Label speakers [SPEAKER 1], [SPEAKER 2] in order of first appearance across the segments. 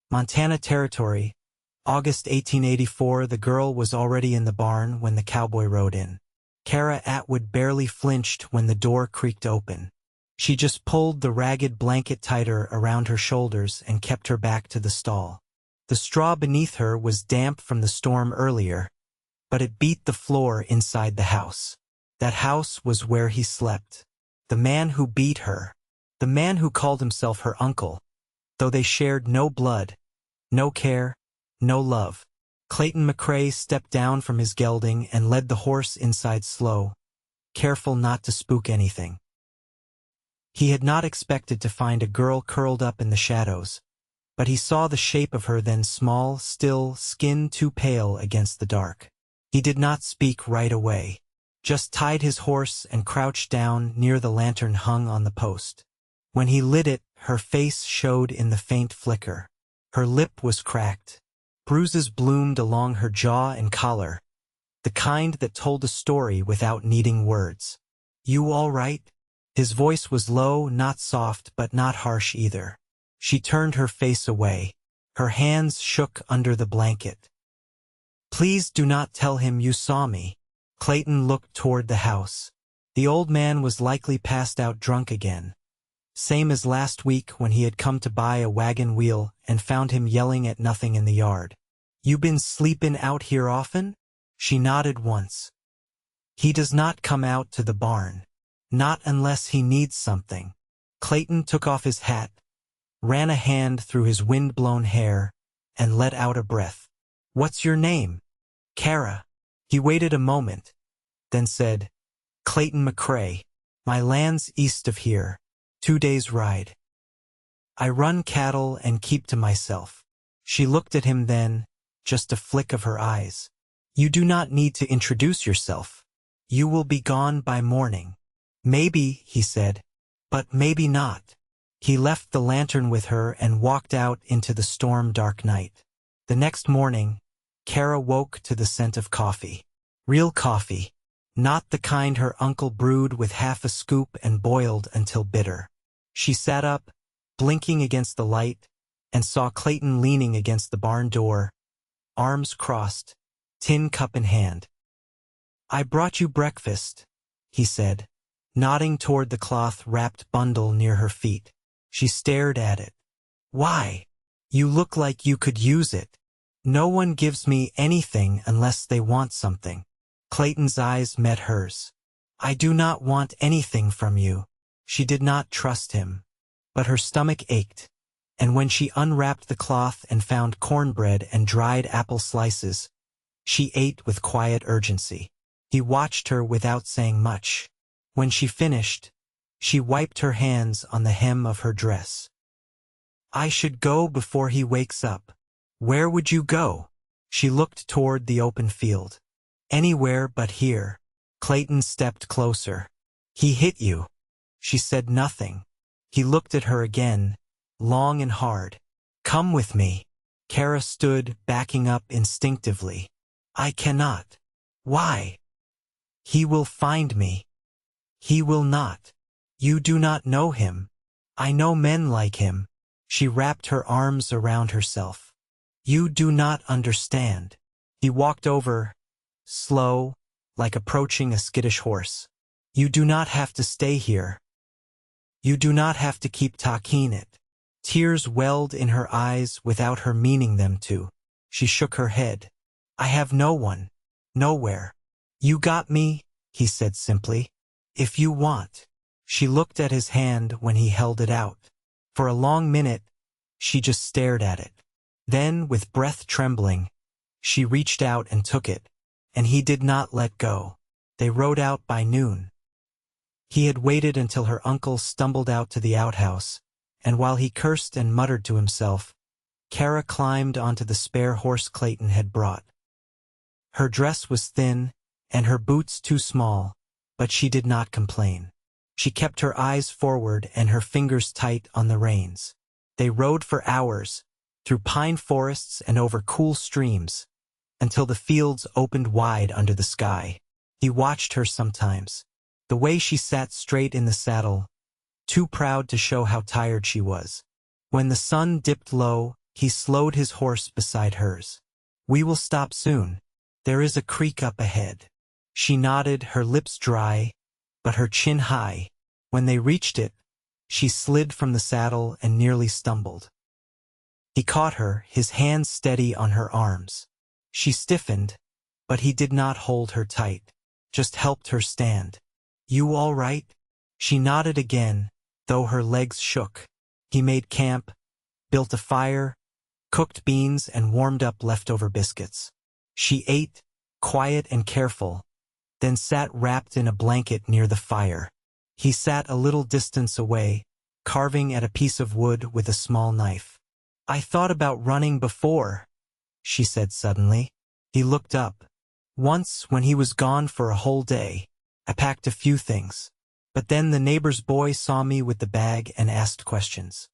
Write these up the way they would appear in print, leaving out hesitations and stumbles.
[SPEAKER 1] Montana Territory, August 1884. The girl was already in the barn when the cowboy rode in. Kara Atwood barely flinched when the door creaked open. She just pulled the ragged blanket tighter around her shoulders and kept her back to the stall. The straw beneath her was damp from the storm earlier, but it beat the floor inside the house. That house was where he slept. The man who beat her. The man who called himself her uncle, though they shared no blood, no care, no love. Clayton McRae stepped down from his gelding and led the horse inside slow, careful not to spook anything. He had not expected to find a girl curled up in the shadows, but he saw the shape of her then, small, still, skin too pale against the dark. He did not speak right away, just tied his horse and crouched down near the lantern hung on the post. When he lit it, her face showed in the faint flicker. Her lip was cracked. Bruises bloomed along her jaw and collar, the kind that told a story without needing words. "You all right?" His voice was low, not soft, but not harsh either. She turned her face away. Her hands shook under the blanket. "Please do not tell him you saw me." Clayton looked toward the house. The old man was likely passed out drunk again. Same as last week when he had come to buy a wagon wheel and found him yelling at nothing in the yard. "You been sleepin' out here often?" She nodded once. "He does not come out to the barn. Not unless he needs something." Clayton took off his hat, ran a hand through his wind-blown hair, and let out a breath. "What's your name?" "Kara." He waited a moment, then said, "Clayton McRae. My land's east of here. 2 days' ride. I run cattle and keep to myself." She looked at him then, just a flick of her eyes. "You do not need to introduce yourself. You will be gone by morning." "Maybe," he said, "but maybe not." He left the lantern with her and walked out into the storm-dark night. The next morning, Kara woke to the scent of coffee. Real coffee, not the kind her uncle brewed with half a scoop and boiled until bitter. She sat up, blinking against the light, and saw Clayton leaning against the barn door, arms crossed, tin cup in hand. "I brought you breakfast," he said, nodding toward the cloth-wrapped bundle near her feet. She stared at it. "Why? You look like you could use it." "No one gives me anything unless they want something." Clayton's eyes met hers. "I do not want anything from you." She did not trust him, but her stomach ached, and when she unwrapped the cloth and found cornbread and dried apple slices, she ate with quiet urgency. He watched her without saying much. When she finished, she wiped her hands on the hem of her dress. "I should go before he wakes up." "Where would you go?" She looked toward the open field. "Anywhere but here." Clayton stepped closer. "He hit you." She said nothing. He looked at her again, long and hard. "Come with me." Kara stood, backing up instinctively. "I cannot." "Why?" "He will find me." "He will not." "You do not know him." "I know men like him." She wrapped her arms around herself. "You do not understand." He walked over, slow, like approaching a skittish horse. "You do not have to stay here. You do not have to keep talking it." Tears welled in her eyes without her meaning them to. She shook her head. "I have no one. Nowhere." "You got me," he said simply. "If you want." She looked at his hand when he held it out. For a long minute, she just stared at it. Then, with breath trembling, she reached out and took it, and he did not let go. They rode out by noon. He had waited until her uncle stumbled out to the outhouse, and while he cursed and muttered to himself, Kara climbed onto the spare horse Clayton had brought. Her dress was thin, and her boots too small, but she did not complain. She kept her eyes forward and her fingers tight on the reins. They rode for hours, through pine forests and over cool streams, until the fields opened wide under the sky. He watched her sometimes, the way she sat straight in the saddle, too proud to show how tired she was. When the sun dipped low, He slowed his horse beside hers. "We will stop soon. There is a creek up ahead." She nodded, her lips dry, but her chin high. When they reached it, she slid from the saddle and nearly stumbled. He caught her, his hands steady on her arms. She stiffened, but he did not hold her tight, just helped her stand. "You all right?" She nodded again, though her legs shook. He made camp, built a fire, cooked beans and warmed up leftover biscuits. She ate, quiet and careful, then sat wrapped in a blanket near the fire. He sat a little distance away, carving at a piece of wood with a small knife. "I thought about running before," she said suddenly. He looked up. "Once, when he was gone for a whole day, I packed a few things. But then the neighbor's boy saw me with the bag and asked questions.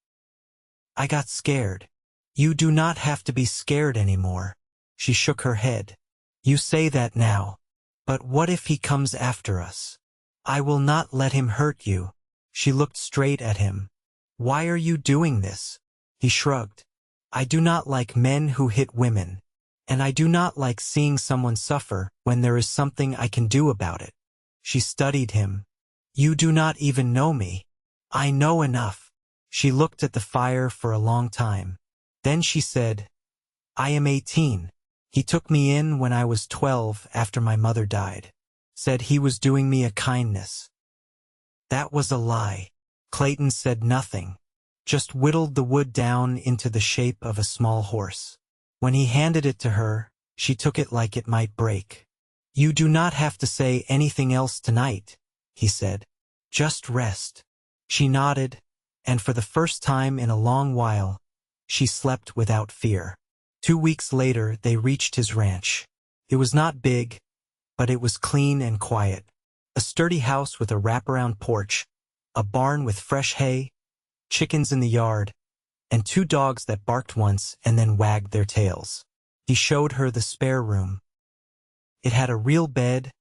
[SPEAKER 1] I got scared." "You do not have to be scared anymore." She shook her head. "You say that now. But what if he comes after us?" "I will not let him hurt you." She looked straight at him. "Why are you doing this?" He shrugged. "I do not like men who hit women, and I do not like seeing someone suffer when there is something I can do about it." She studied him. "You do not even know me." "I know enough." She looked at the fire for a long time. Then she said, "I am 18. He took me in when I was 12 after my mother died. Said he was doing me a kindness." That was a lie. Clayton said nothing, just whittled the wood down into the shape of a small horse. When he handed it to her, she took it like it might break. "You do not have to say anything else tonight," he said. "Just rest." She nodded, and for the first time in a long while, she slept without fear. 2 weeks later, they reached his ranch. It was not big, but it was clean and quiet. A sturdy house with a wraparound porch, a barn with fresh hay, chickens in the yard, and 2 dogs that barked once and then wagged their tails. He showed her the spare room. It had a real bed,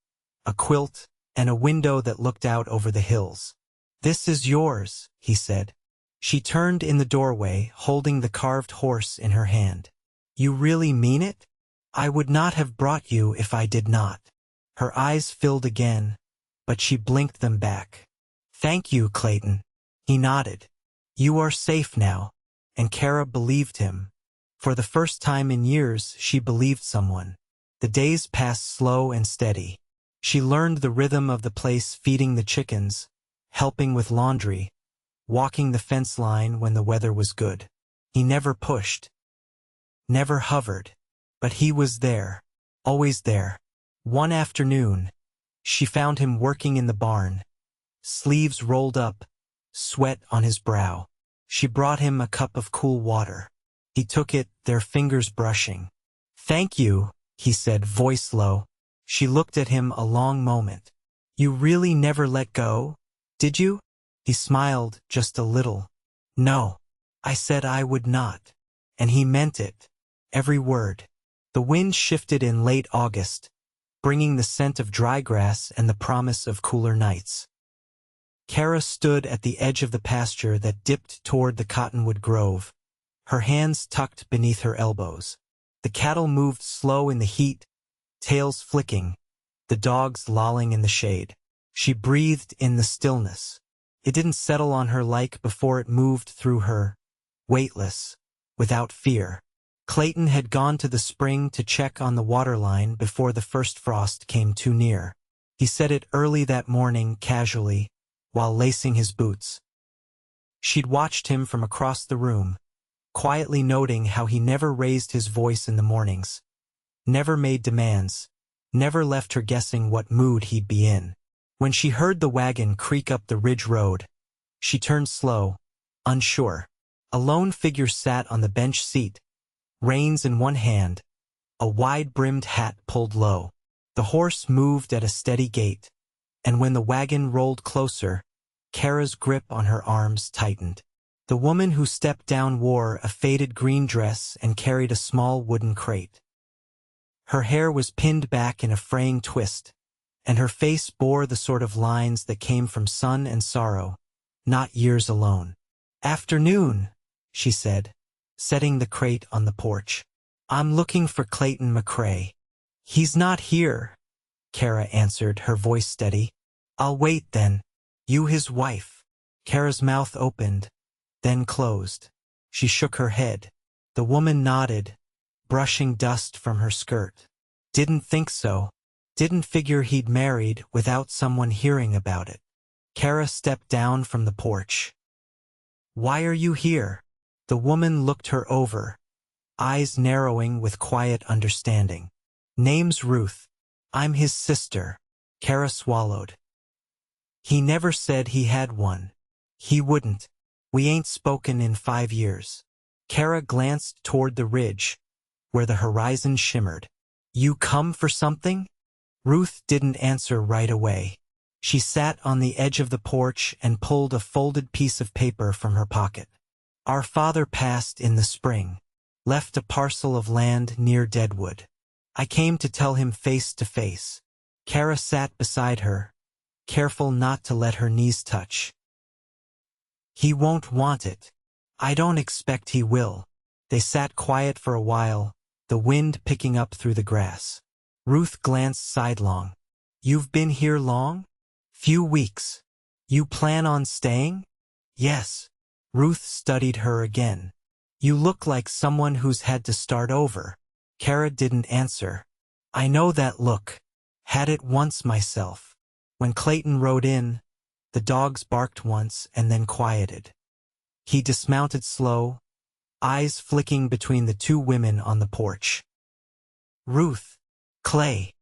[SPEAKER 1] a quilt, and a window that looked out over the hills. "This is yours," he said. She turned in the doorway, holding the carved horse in her hand. "You really mean it? I would not have brought you if I did not." Her eyes filled again, but she blinked them back. "Thank you, Clayton." He nodded. "You are safe now." And Kara believed him. For the first time in years, she believed someone. The days passed slow and steady. She learned the rhythm of the place, feeding the chickens, helping with laundry, walking the fence line when the weather was good. He never pushed, never hovered, but he was there, always there. One afternoon, she found him working in the barn, sleeves rolled up, sweat on his brow. She brought him a cup of cool water. He took it, their fingers brushing. "Thank you," he said, voice low. She looked at him a long moment. "You really never let go, did you?" He smiled just a little. "No, I said I would not." And he meant it, every word. The wind shifted in late August, bringing the scent of dry grass and the promise of cooler nights. Kara stood at the edge of the pasture that dipped toward the cottonwood grove, her hands tucked beneath her elbows. The cattle moved slow in the heat, tails flicking, the dogs lolling in the shade. She breathed in the stillness. It didn't settle on her like before, it moved through her, weightless, without fear. Clayton had gone to the spring to check on the water line before the first frost came too near. He said it early that morning, casually, while lacing his boots. She'd watched him from across the room, quietly noting how he never raised his voice in the mornings, never made demands, never left her guessing what mood he'd be in. When she heard the wagon creak up the ridge road, she turned slow, unsure. A lone figure sat on the bench seat, reins in one hand, a wide-brimmed hat pulled low. The horse moved at a steady gait, and when the wagon rolled closer, Kara's grip on her arms tightened. The woman who stepped down wore a faded green dress and carried a small wooden crate. Her hair was pinned back in a fraying twist, and her face bore the sort of lines that came from sun and sorrow, not years alone. "Afternoon," she said, setting the crate on the porch. I'm looking for Clayton McRae. He's not here, Kara answered, her voice steady. I'll wait then. You his wife. Kara's mouth opened, then closed. She shook her head. The woman nodded, brushing dust from her skirt. Didn't think so. Didn't figure he'd married without someone hearing about it. Kara stepped down from the porch. Why are you here? The woman looked her over, eyes narrowing with quiet understanding. Name's Ruth. I'm his sister. Kara swallowed. He never said he had one. He wouldn't. We ain't spoken in 5 years. Kara glanced toward the ridge, where the horizon shimmered. You come for something? Ruth didn't answer right away. She sat on the edge of the porch and pulled a folded piece of paper from her pocket. Our father passed in the spring, left a parcel of land near Deadwood. I came to tell him face to face. Kara sat beside her, careful not to let her knees touch. He won't want it. I don't expect he will. They sat quiet for a while, the wind picking up through the grass. Ruth glanced sidelong. You've been here long? Few weeks. You plan on staying? Yes. Ruth studied her again. You look like someone who's had to start over. Kara didn't answer. I know that look. Had it once myself. When Clayton rode in, the dogs barked once and then quieted. He dismounted slow, eyes flicking between the two women on the porch. Ruth. Clay.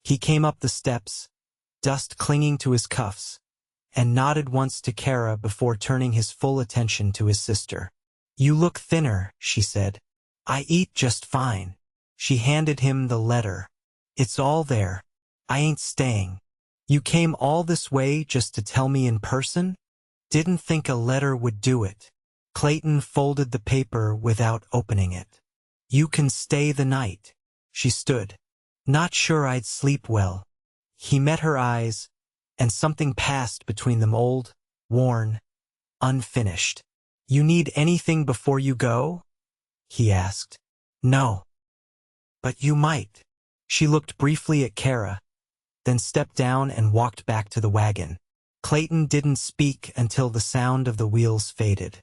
[SPEAKER 1] He came up the steps, dust clinging to his cuffs, and nodded once to Kara before turning his full attention to his sister. You look thinner, she said. I eat just fine. She handed him the letter. It's all there. I ain't staying. You came all this way just to tell me in person? Didn't think a letter would do it. Clayton folded the paper without opening it. You can stay the night. She stood. Not sure I'd sleep well. He met her eyes, and something passed between them, old, worn, unfinished. You need anything before you go? He asked. No. But you might. She looked briefly at Kara, then stepped down and walked back to the wagon. Clayton didn't speak until the sound of the wheels faded.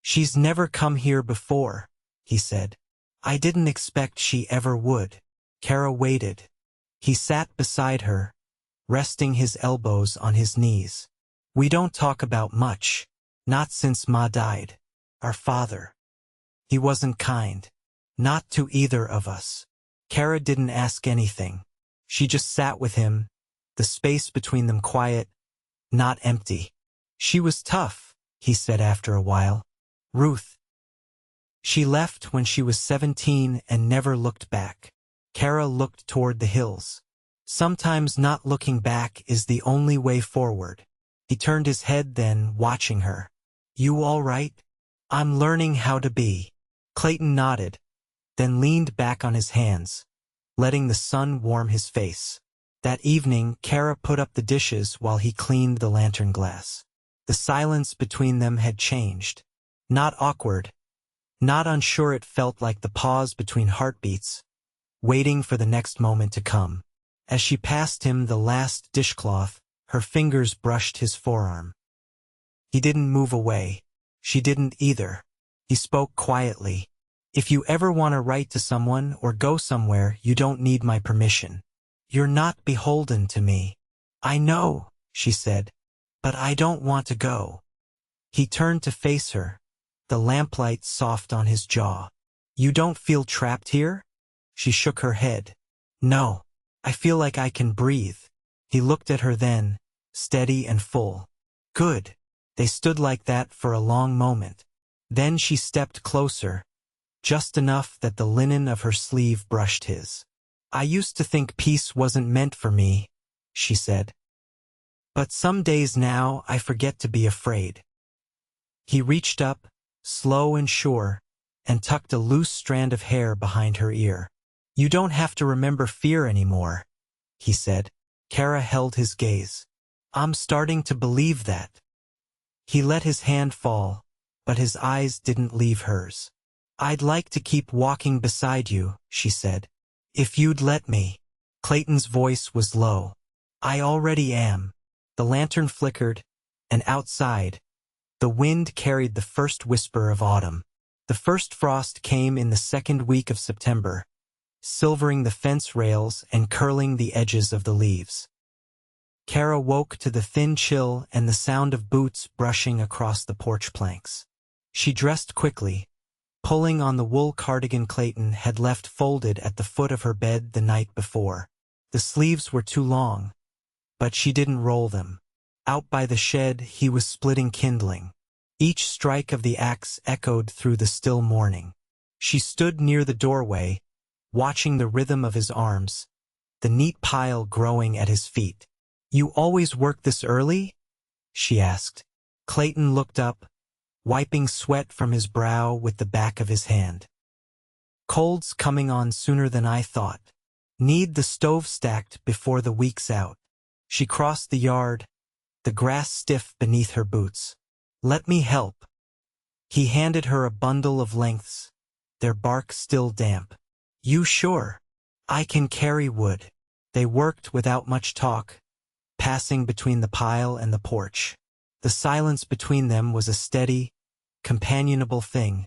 [SPEAKER 1] She's never come here before, he said. I didn't expect she ever would. Kara waited. He sat beside her, resting his elbows on his knees. We don't talk about much, not since Ma died. Our father. He wasn't kind. Not to either of us. Kara didn't ask anything. She just sat with him, the space between them quiet, not empty. She was tough, he said after a while. Ruth. She left when she was 17 and never looked back. Kara looked toward the hills. Sometimes not looking back is the only way forward. He turned his head then, watching her. You all right? I'm learning how to be. Clayton nodded, then leaned back on his hands, letting the sun warm his face. That evening, Kara put up the dishes while he cleaned the lantern glass. The silence between them had changed. Not awkward, not unsure. It felt like the pause between heartbeats, waiting for the next moment to come. As she passed him the last dishcloth, her fingers brushed his forearm. He didn't move away. She didn't either. He spoke quietly. If you ever want to write to someone or go somewhere, you don't need my permission. You're not beholden to me. I know, she said, but I don't want to go. He turned to face her, the lamplight soft on his jaw. You don't feel trapped here? She shook her head. No, I feel like I can breathe. He looked at her then, steady and full. Good. They stood like that for a long moment. Then she stepped closer, just enough that the linen of her sleeve brushed his. I used to think peace wasn't meant for me, she said. But some days now I forget to be afraid. He reached up, slow and sure, and tucked a loose strand of hair behind her ear. You don't have to remember fear anymore, he said. Kara held his gaze. I'm starting to believe that. He let his hand fall, but his eyes didn't leave hers. I'd like to keep walking beside you, she said. If you'd let me. Clayton's voice was low. I already am. The lantern flickered, and outside, the wind carried the first whisper of autumn. The first frost came in the second week of September, silvering the fence rails and curling the edges of the leaves. Kara woke to the thin chill and the sound of boots brushing across the porch planks. She dressed quickly, pulling on the wool cardigan Clayton had left folded at the foot of her bed the night before. The sleeves were too long, but she didn't roll them. Out by the shed he was splitting kindling. Each strike of the axe echoed through the still morning. She stood near the doorway, watching the rhythm of his arms, the neat pile growing at his feet. You always work this early? She asked. Clayton looked up, wiping sweat from his brow with the back of his hand. Cold's coming on sooner than I thought. Need the stove stacked before the week's out. She crossed the yard, the grass stiff beneath her boots. Let me help. He handed her a bundle of lengths, their bark still damp. You sure? I can carry wood. They worked without much talk, passing between the pile and the porch. The silence between them was a steady, companionable thing,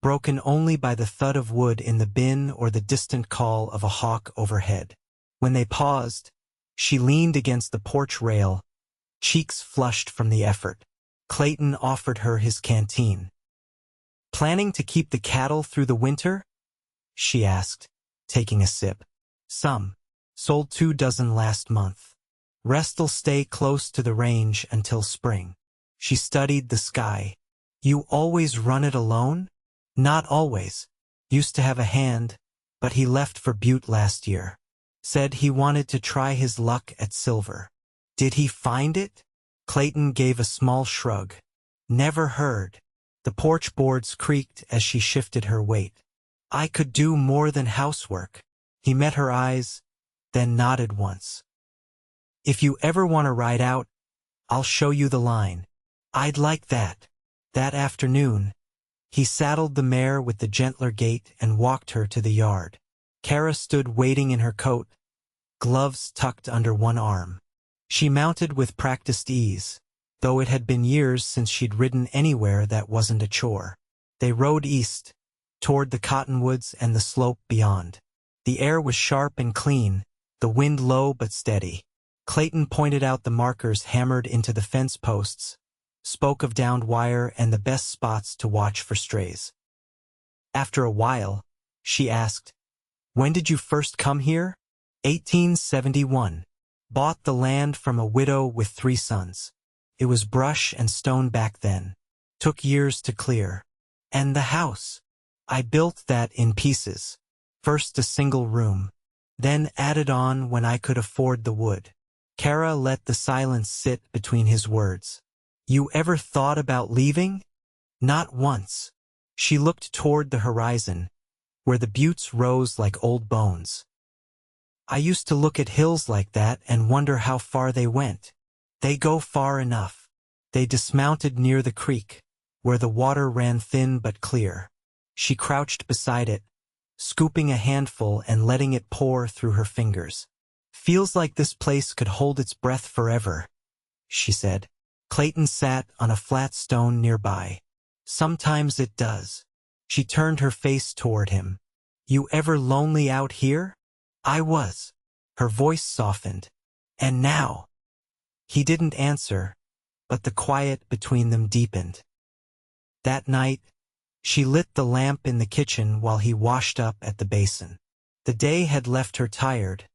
[SPEAKER 1] broken only by the thud of wood in the bin or the distant call of a hawk overhead. When they paused, she leaned against the porch rail, cheeks flushed from the effort. Clayton offered her his canteen. Planning to keep the cattle through the winter? She asked, taking a sip. Some. Sold 24 last month. Rest'll stay close to the range until spring. She studied the sky. You always run it alone? Not always. Used to have a hand, but he left for Butte last year. Said he wanted to try his luck at silver. Did he find it? Clayton gave a small shrug. Never heard. The porch boards creaked as she shifted her weight. I could do more than housework. He met her eyes, then nodded once. If you ever want to ride out, I'll show you the line. I'd like that. That afternoon, he saddled the mare with the gentler gait and walked her to the yard. Kara stood waiting in her coat, gloves tucked under one arm. She mounted with practiced ease, though it had been years since she'd ridden anywhere that wasn't a chore. They rode east, toward the cottonwoods and the slope beyond. The air was sharp and clean, the wind low but steady. Clayton pointed out the markers hammered into the fence posts, spoke of downed wire and the best spots to watch for strays. After a while, she asked, When did you first come here? 1871. Bought the land from a widow with 3 sons. It was brush and stone back then. Took years to clear. And the house. I built that in pieces. First a single room, then added on when I could afford the wood. Kara let the silence sit between his words. You ever thought about leaving? Not once. She looked toward the horizon, where the buttes rose like old bones. I used to look at hills like that and wonder how far they went. They go far enough. They dismounted near the creek, where the water ran thin but clear. She crouched beside it, scooping a handful and letting it pour through her fingers. Feels like this place could hold its breath forever, she said. Clayton sat on a flat stone nearby. Sometimes it does. She turned her face toward him. You ever lonely out here? I was. Her voice softened. And now? He didn't answer, but the quiet between them deepened. That night, she lit the lamp in the kitchen while he washed up at the basin. The day had left her tired,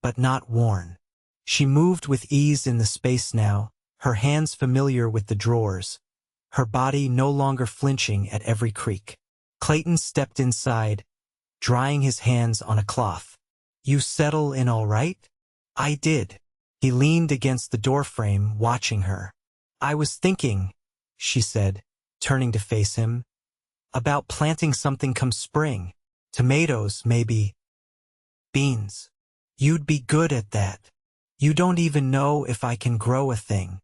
[SPEAKER 1] but not worn. She moved with ease in the space now, her hands familiar with the drawers, her body no longer flinching at every creak. Clayton stepped inside, drying his hands on a cloth. You settle in all right? I did. He leaned against the doorframe, watching her. I was thinking, she said, turning to face him, about planting something come spring. Tomatoes, maybe. Beans. You'd be good at that. You don't even know if I can grow a thing.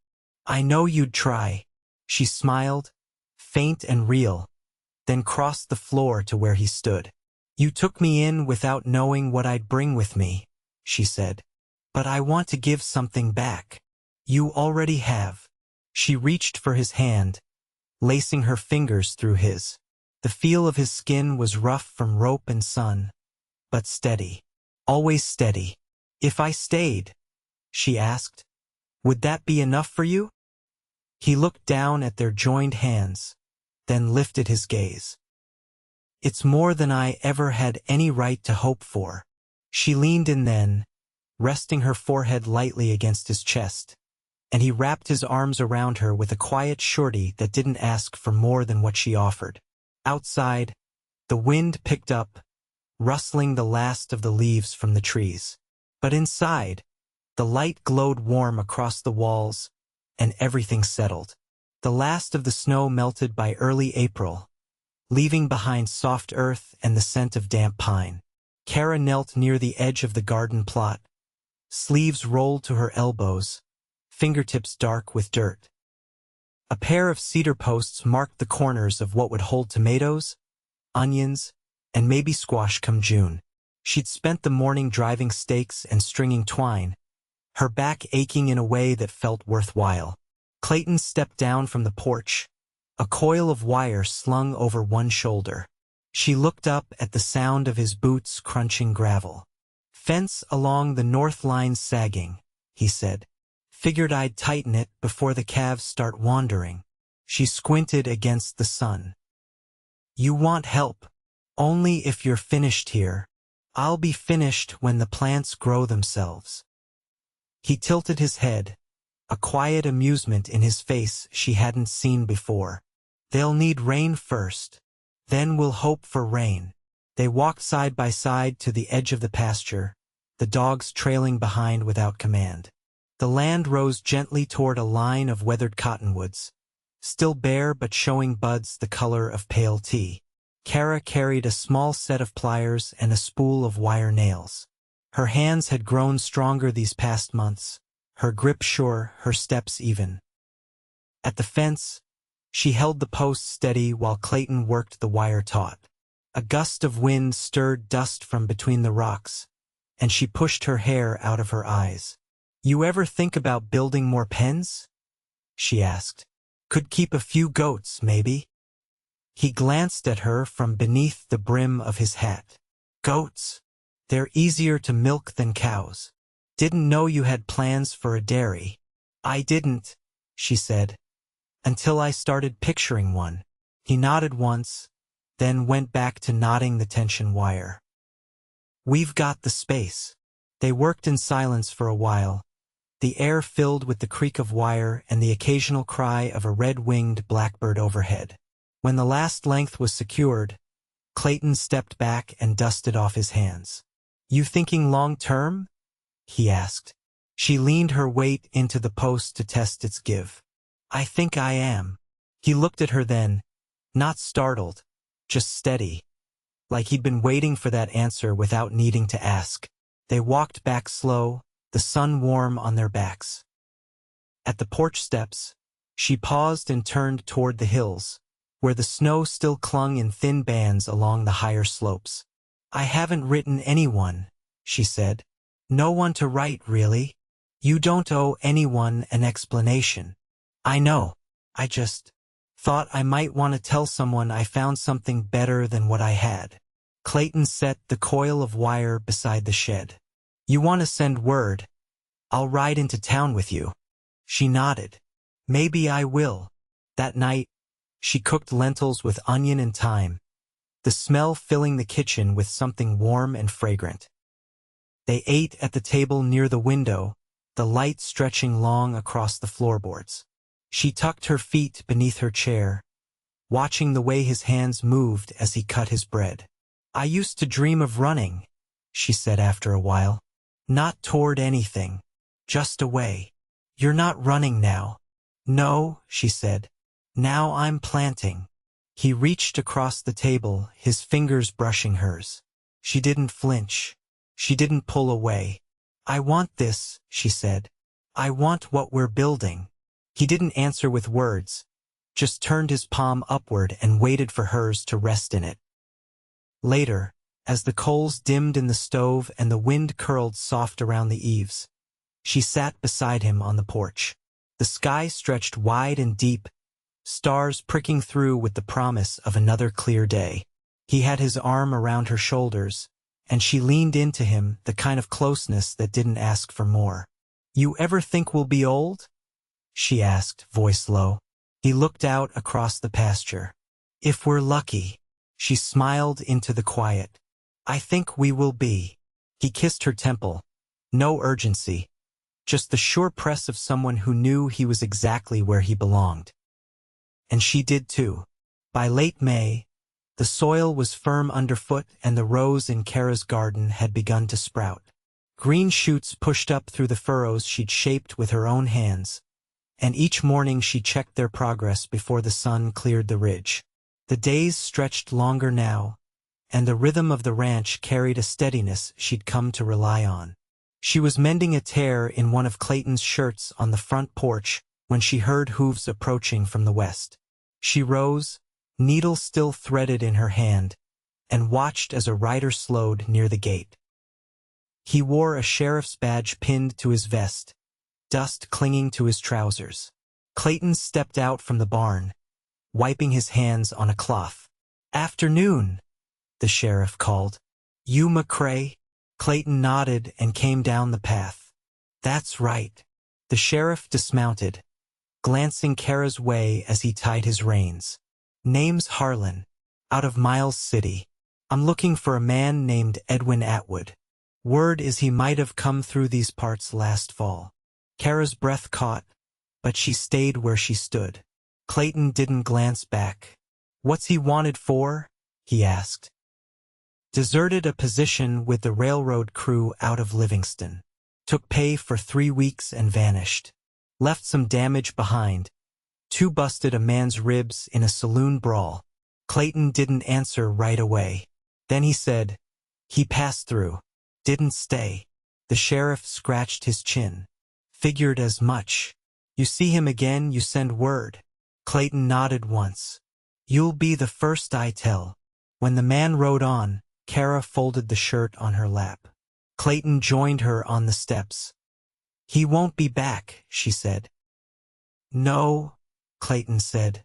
[SPEAKER 1] I know you'd try. She smiled, faint and real. then crossed the floor to where he stood. "You took me in without knowing what I'd bring with me," she said. "But I want to give something back." "You already have." She reached for his hand, lacing her fingers through his. The feel of his skin was rough from rope and sun, but steady. Always steady. "If I stayed," she asked, "would that be enough for you?" He looked down at their joined hands, then lifted his gaze. "It's more than I ever had any right to hope for." She leaned in then, resting her forehead lightly against his chest, and he wrapped his arms around her with a quiet surety that didn't ask for more than what she offered. Outside, the wind picked up, rustling the last of the leaves from the trees. But inside, the light glowed warm across the walls, and everything settled. The last of the snow melted by early April, leaving behind soft earth and the scent of damp pine. Kara knelt near the edge of the garden plot, sleeves rolled to her elbows, fingertips dark with dirt. A pair of cedar posts marked the corners of what would hold tomatoes, onions, and maybe squash come June. She'd spent the morning driving stakes and stringing twine, her back aching in a way that felt worthwhile. Clayton stepped down from the porch, a coil of wire slung over one shoulder. She looked up at the sound of his boots crunching gravel. "Fence along the north line sagging," he said. "Figured I'd tighten it before the calves start wandering." She squinted against the sun. "You want help. Only if you're finished here." "I'll be finished when the plants grow themselves." He tilted his head, a quiet amusement in his face she hadn't seen before. "They'll need rain first. Then we'll hope for rain." They walked side by side to the edge of the pasture, the dogs trailing behind without command. The land rose gently toward a line of weathered cottonwoods, still bare but showing buds the color of pale tea. Kara carried a small set of pliers and a spool of wire nails. Her hands had grown stronger these past months, her grip sure, her steps even. At the fence, she held the post steady while Clayton worked the wire taut. A gust of wind stirred dust from between the rocks, and she pushed her hair out of her eyes. "You ever think about building more pens?" she asked. "Could keep a few goats, maybe." He glanced at her from beneath the brim of his hat. "Goats? They're easier to milk than cows. Didn't know you had plans for a dairy." "I didn't," she said, "until I started picturing one." He nodded once, then went back to knotting the tension wire. "We've got the space." They worked in silence for a while, the air filled with the creak of wire and the occasional cry of a red-winged blackbird overhead. When the last length was secured, Clayton stepped back and dusted off his hands. "You thinking long-term?" he asked. She leaned her weight into the post to test its give. "I think I am." He looked at her then, not startled, just steady, like he'd been waiting for that answer without needing to ask. They walked back slow, the sun warm on their backs. At the porch steps, she paused and turned toward the hills, where the snow still clung in thin bands along the higher slopes. "I haven't written anyone," she said. "No one to write, really. You don't owe anyone an explanation." "I know. I just thought I might want to tell someone I found something better than what I had." Clayton set the coil of wire beside the shed. "You want to send word? I'll ride into town with you." She nodded. "Maybe I will." That night, she cooked lentils with onion and thyme, the smell filling the kitchen with something warm and fragrant. They ate at the table near the window, the light stretching long across the floorboards. She tucked her feet beneath her chair, watching the way his hands moved as he cut his bread. "I used to dream of running," she said after a while. "Not toward anything, just away." "You're not running now." "No," she said. "Now I'm planting." He reached across the table, his fingers brushing hers. She didn't flinch. She didn't pull away. "I want this," she said. "I want what we're building." He didn't answer with words, just turned his palm upward and waited for hers to rest in it. Later, as the coals dimmed in the stove and the wind curled soft around the eaves, she sat beside him on the porch. The sky stretched wide and deep, stars pricking through with the promise of another clear day. He had his arm around her shoulders, and she leaned into him, the kind of closeness that didn't ask for more. "You ever think we'll be old?" she asked, voice low. He looked out across the pasture. "If we're lucky." She smiled into the quiet. "I think we will be." He kissed her temple. No urgency, just the sure press of someone who knew he was exactly where he belonged. And she did too. By late May, the soil was firm underfoot and the rose in Kara's garden had begun to sprout. Green shoots pushed up through the furrows she'd shaped with her own hands, and each morning she checked their progress before the sun cleared the ridge. The days stretched longer now, and the rhythm of the ranch carried a steadiness she'd come to rely on. She was mending a tear in one of Clayton's shirts on the front porch when she heard hooves approaching from the west. She rose, needle still threaded in her hand, and watched as a rider slowed near the gate. He wore a sheriff's badge pinned to his vest, dust clinging to his trousers. Clayton stepped out from the barn, wiping his hands on a cloth. "Afternoon," the sheriff called. "You McRae?" Clayton nodded and came down the path. "That's right." The sheriff dismounted, glancing Kara's way as he tied his reins. "Name's Harlan, out of Miles City. I'm looking for a man named Edwin Atwood. Word is he might have come through these parts last fall." Kara's breath caught, but she stayed where she stood. Clayton didn't glance back. "What's he wanted for?" he asked. "Deserted a position with the railroad crew out of Livingston. Took pay for 3 weeks and vanished. Left some damage behind. 2 busted a man's ribs in a saloon brawl." Clayton didn't answer right away. Then he said, "He passed through. Didn't stay." The sheriff scratched his chin. "Figured as much. You see him again, you send word." Clayton nodded once. "You'll be the first I tell." When the man rode on, Kara folded the shirt on her lap. Clayton joined her on the steps. "He won't be back," she said. "No," Clayton said.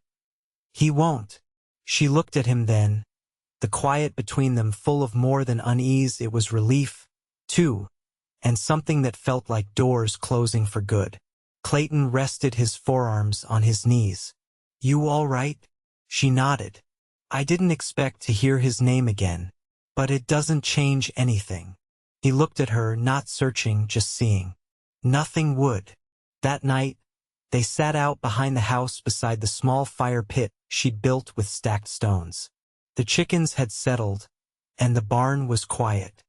[SPEAKER 1] "He won't." She looked at him then, the quiet between them full of more than unease. It was relief, too, and something that felt like doors closing for good. Clayton rested his forearms on his knees. "You all right?" She nodded. "I didn't expect to hear his name again, but it doesn't change anything." He looked at her, not searching, just seeing. Nothing would. That night, they sat out behind the house beside the small fire pit she'd built with stacked stones. The chickens had settled, and the barn was quiet.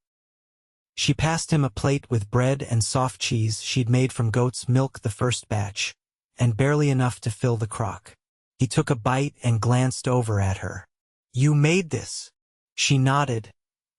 [SPEAKER 1] She passed him a plate with bread and soft cheese she'd made from goat's milk, the first batch, and barely enough to fill the crock. He took a bite and glanced over at her. "You made this?" She nodded,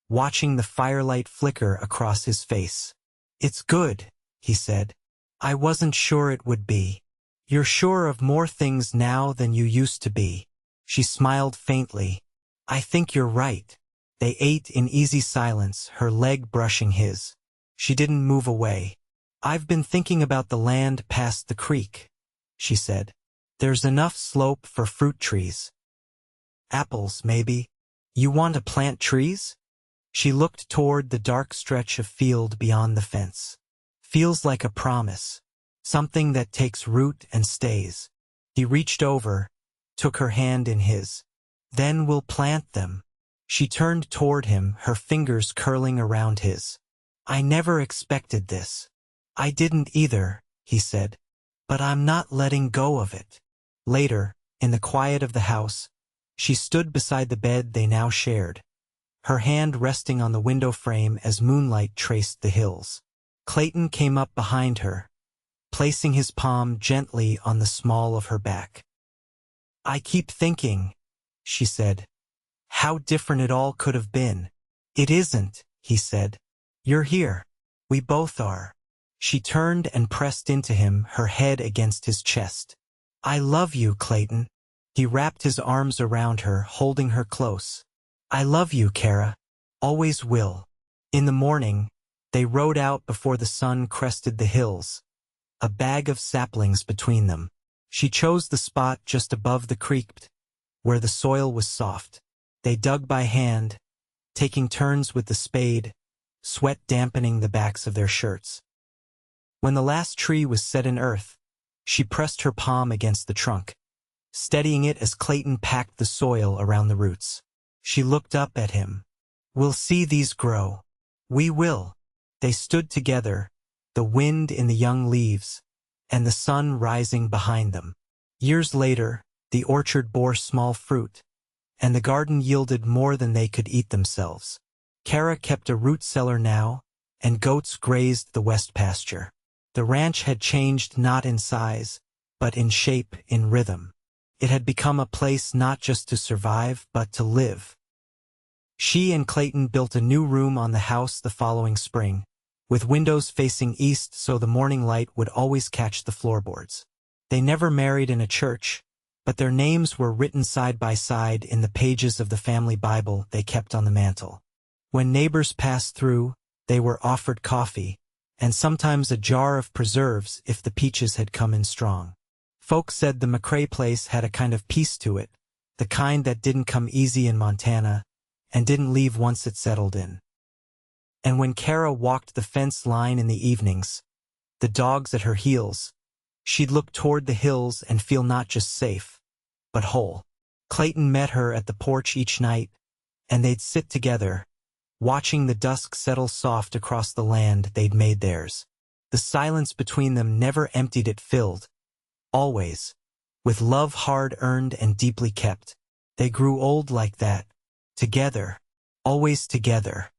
[SPEAKER 1] watching the firelight flicker across his face. "It's good," he said. "I wasn't sure it would be." "You're sure of more things now than you used to be." She smiled faintly. "I think you're right." They ate in easy silence, her leg brushing his. She didn't move away. "I've been thinking about the land past the creek," she said. "There's enough slope for fruit trees. Apples, maybe. You want to plant trees?" She looked toward the dark stretch of field beyond the fence. "Feels like a promise. Something that takes root and stays." He reached over, took her hand in his. "Then we'll plant them." She turned toward him, her fingers curling around his. "I never expected this." "I didn't either," he said. "But I'm not letting go of it." Later, in the quiet of the house, she stood beside the bed they now shared, her hand resting on the window frame as moonlight traced the hills. Clayton came up behind her, placing his palm gently on the small of her back. "I keep thinking," she said, "how different it all could have been." "It isn't," he said. "You're here. We both are." She turned and pressed into him, her head against his chest. "I love you, Clayton." He wrapped his arms around her, holding her close. I love you, Kara. Always will. In the morning, they rode out before the sun crested the hills, a bag of saplings between them. She chose the spot just above the creek, where the soil was soft. They dug by hand, taking turns with the spade, sweat dampening the backs of their shirts. When the last tree was set in earth, she pressed her palm against the trunk, steadying it as Clayton packed the soil around the roots. She looked up at him. We'll see these grow. We will. They stood together, the wind in the young leaves, and the sun rising behind them. Years later, the orchard bore small fruit, and the garden yielded more than they could eat themselves. Kara kept a root cellar now, and goats grazed the west pasture. The ranch had changed not in size, but in shape, in rhythm. It had become a place not just to survive, but to live. She and Clayton built a new room on the house the following spring, with windows facing east so the morning light would always catch the floorboards. They never married in a church, but their names were written side by side in the pages of the family Bible they kept on the mantel. When neighbors passed through, they were offered coffee, and sometimes a jar of preserves if the peaches had come in strong. Folks said the McRae place had a kind of peace to it, the kind that didn't come easy in Montana, and didn't leave once it settled in. And when Kara walked the fence line in the evenings, the dogs at her heels, she'd look toward the hills and feel not just safe, but whole. Clayton met her at the porch each night, and they'd sit together, watching the dusk settle soft across the land they'd made theirs. The silence between them never emptied, it filled, always, with love hard-earned and deeply kept. They grew old like that, together, always together.